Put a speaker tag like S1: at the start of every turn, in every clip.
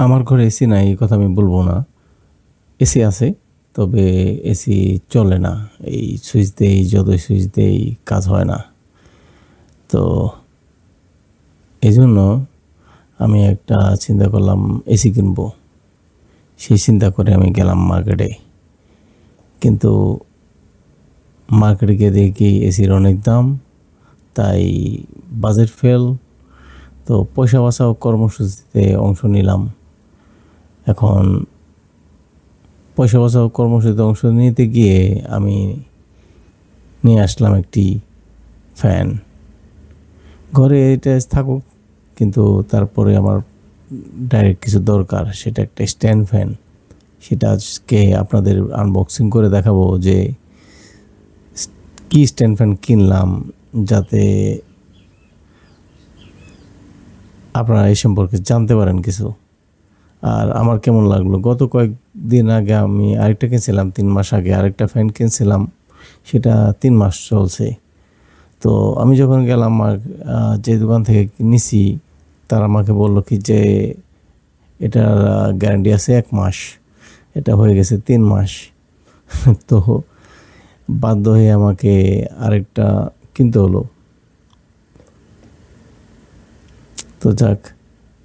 S1: আমার ঘরে এসি নাই এই কথা আমি বলবো না। এসি আছে, তবে এসি চলে না। এই সুইচ দেই, যতই সুইচ দেই কাজ হয় না। তো এই জন্য আমি একটা চিন্তা করলাম এসি কিনবো। সেই চিন্তা করে আমি গেলাম মার্কেটে, কিন্তু মার্কেটে গিয়ে দেখি এসির অনেক দাম, তাই বাজেট ফেল। তো পয়সা বাঁচাও কর্মসূচিতে অংশ নিলাম। এখন পয়সা বাঁচাও কর্মসূচিতে অংশ নিতে গিয়ে আমি নিয়ে আসলাম একটি ফ্যান। ঘরে এটা থাকুক, কিন্তু তারপরে আমার ডাইরেক্ট কিছু দরকার, সেটা একটা স্ট্যান্ড ফ্যান। সেটা আজকে আপনাদের আনবক্সিং করে দেখাবো যে কি স্ট্যান্ড ফ্যান কিনলাম, যাতে আপনারা এই সম্পর্কে জানতে পারেন কিছু। আর আমার কেমন লাগলো, গত কয়েকদিন আগে আমি আরেকটা কিনছিলাম, 3 মাস আগে আরেকটা ফ্যান কিনছিলাম, সেটা 3 মাস চলছে। তো আমি যখন গেলাম যে দোকান থেকে নিছি, তারা আমাকে বললো কি যে এটার গ্যারান্টি আছে 1 মাস, এটা হয়ে গেছে 3 মাস। তো বাধ্য হয়ে আমাকে আরেকটা কিনতে হলো। তো যাক,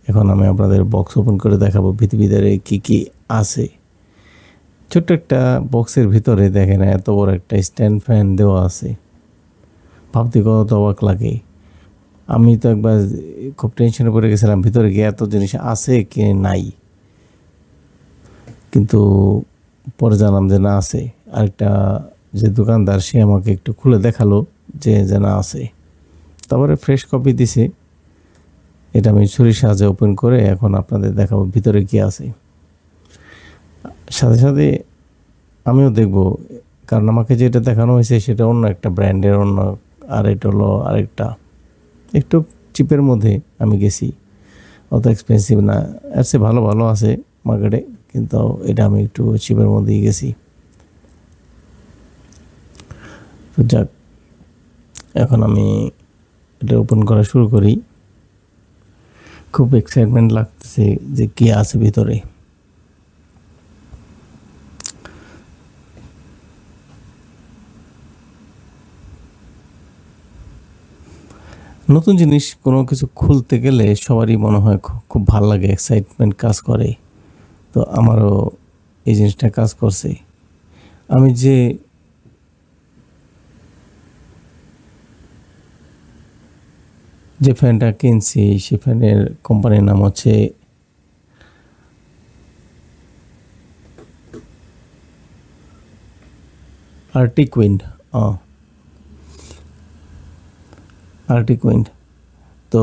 S1: এখন আমি আপনাদের বক্স ওপেন করে দেখাবো ভিতরে কি কি আছে। ছোট্ট একটা বক্সের ভিতরে দেখেন এত বড় একটা স্ট্যান্ড ফ্যান দেওয়া আছে, ভাবতে কত অবাক লাগে। আমি তো একবার খুব টেনশনে পড়ে গেছিলাম ভিতরে গিয়ে এত জিনিস আছে কি নাই, কিন্তু পরে জানলাম যে না আছে। আরেকটা যে দোকানদার, সে আমাকে একটু খুলে দেখালো যে না আছে। তারপরে ফ্রেশ কপি দিছে, এটা আমি ছুরির সাহায্যে ওপেন করে এখন আপনাদের দেখাবো ভিতরে কি আছে। সাথে সাথে আমিও দেখব, কারণ আমাকে যেটা দেখানো হয়েছে সেটা অন্য একটা ব্র্যান্ডের, অন্য, আর এটা হলো আরেকটা একটু চিপের মধ্যে আমি গেছি, অত এক্সপেন্সিভ না। এর চেয়ে ভালো ভালো আছে মার্কেটে, কিন্তু এটা আমি একটু চিপের মধ্যেই গেছি। তো যাক, এখন আমি এটা ওপেন করা শুরু করি। খুব এক্সাইটমেন্ট লাগতেছে যে কি আছে ভিতরে। নতুন জিনিস কোনো কিছু খুলতে গেলে সবারই মনে হয় খুব ভালো লাগে, এক্সাইটমেন্ট কাজ করে। তো আমারও এই জিনিসটা কাজ করছে। আমি যে ফ্যানটা কিনছি, সে ফ্যানের কোম্পানির নাম হচ্ছে আর্টিক উইন্ড। Arctic wind. তো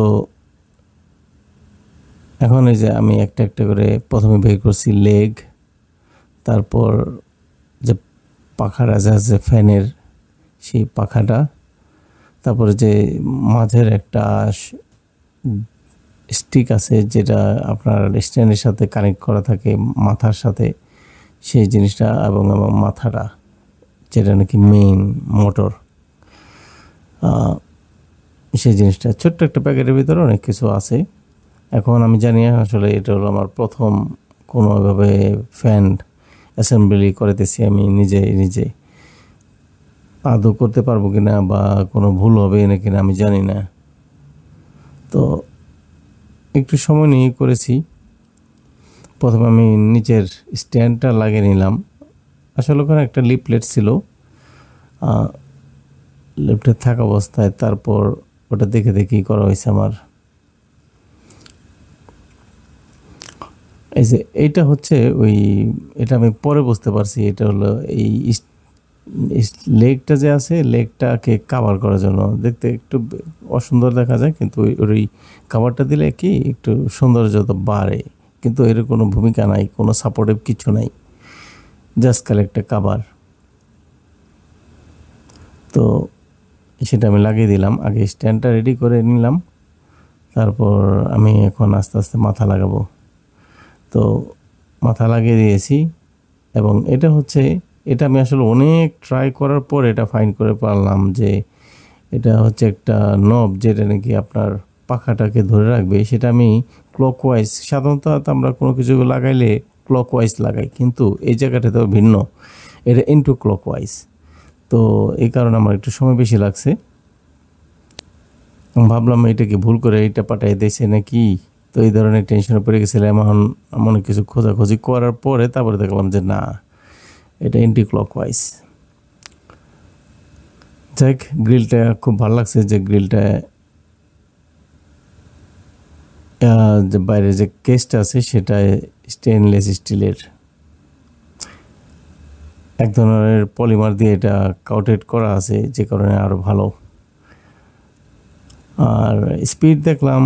S1: এখন এই যে আমি একটা একটা করে প্রথমে বের করছি লেগ, তারপর যে পাখাটা আছে ফ্যানের, সেই পাখাটা, তারপরে যে মাঝের একটা স্টিক আছে যেটা আপনার স্ট্যান্ডের সাথে কানেক্ট করা থাকে মাথার সাথে, সেই জিনিসটা, এবং মাথাটা যেটা নাকি মেইন মোটর, সেই জিনিসটা। ছোট্ট একটা প্যাকেটের ভিতরে অনেক কিছু আছে। এখন আমি জানি আসলে এটা হলো আমার প্রথম কোনোভাবে ফ্যান অ্যাসেম্বলি করতেছি আমি নিজে। আদৌ করতে পারবো কিনা বা কোনো ভুল হবে নাকি না আমি জানি না। তো একটু সময় নিয়ে করেছি। প্রথমে আমি নিচের স্ট্যান্ডটা লাগিয়ে নিলাম। আসলে ওখানে একটা লিফলেট ছিল, লিফলেট থাকা অবস্থায় তারপর ওটা দেখে করা হয়েছে আমার। এই যে এইটা হচ্ছে এটা আমি পরে বুঝতে পারছি, এটা হলো এই লেগটা যে আছে, লেগটাকে কাভার করার জন্য। দেখতে একটু অসুন্দর দেখা যায়, কিন্তু ওই কাভারটা দিলে কি একটু সৌন্দর্যতা বাড়ে, কিন্তু এর কোনো ভূমিকা নাই, কোনো সাপোর্টিভ কিছু নাই, জাস্ট খালি একটা কাভার। তো সেটা আমি লাগিয়ে দিলাম, আগে স্ট্যান্ডটা রেডি করে নিলাম, তারপর আমি এখন আস্তে আস্তে মাথা লাগাবো। তো মাথা লাগিয়ে দিয়েছি, এবং এটা আমি আসলে অনেক ট্রাই করার পর এটা ফাইন্ড করে পারলাম যে এটা হচ্ছে একটা নব, যেটা নাকি আপনার পাখাটাকে ধরে রাখবে। সেটা আমি ক্লকওয়াইজ, সাধারণত আমরা কোনো কিছু লাগাইলে ক্লকওয়াইজ লাগাই, কিন্তু এই জায়গাটা তো ভিন্ন, এটা ইনটু ক্লকওয়াইজ। তো এই কারণে আমার একটু সময় বেশি লাগছে। ভাবলাম এটাকে ভুল করে এটা পাঠাই দিয়েছে নাকি, তো এই ধরনের টেনশনে পড়ে গেছিলাম। এখন অনেক কিছু খোঁজাখুঁজি করার পরে তারপরে দেখলাম যে না, এটা এন্টি ক্লকওয়াইজ। যাই হোক, গ্রিলটা খুব ভালো লাগছে, যে গ্রিলটা যে বাইরে যে কেসটা আছে সেটা স্টেনলেস স্টিলের, এক ধরনের পলিমার দিয়ে এটা কাউটেড করা আছে, যে কারণে আরও ভালো। আর স্পিড দেখলাম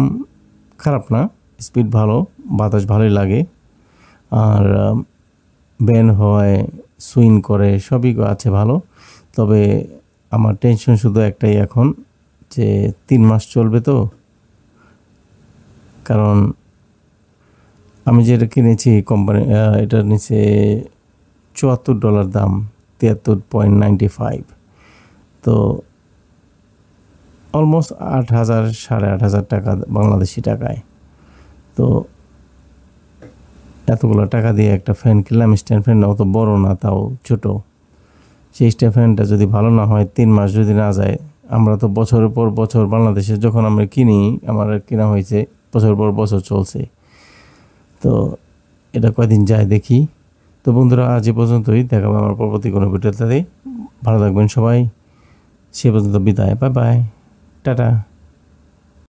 S1: খারাপ না, স্পিড ভালো, বাতাস ভালোই লাগে। আর ব্যান হয়, সুইং করে, সবই আছে ভালো। তবে আমার টেনশন শুধু একটাই এখন, যে 3 মাস চলবে তো। কারণ আমি যেটা কিনেছি কোম্পানি, এটার নিচে $74 দাম, 73.95। তো অলমোস্ট 8,000 8,500 টাকা বাংলাদেশি টাকায়। তো এতগুলো টাকা দিয়ে একটা ফ্যান কিনলাম, স্ট্যান্ড ফ্যান, অত বড় না, তাও ছোট। সেই স্ট্যান্ড ফ্যানটা যদি ভালো না হয়, 3 মাস যদি না যায়, আমরা তো বছরের পর বছর বাংলাদেশে যখন আমরা কিনি, আমার কেনা হয়েছে বছর পর বছর চলছে। তো এটা কয়দিন যায় দেখি। তো বন্ধুরা, আজ এ পর্যন্তই, দেখাবো আমার পরবর্তী কোনো ভিডিওতে। ভালো থাকবেন সবাই, সে পর্যন্ত বিদায়, বাই বাই, টাটা।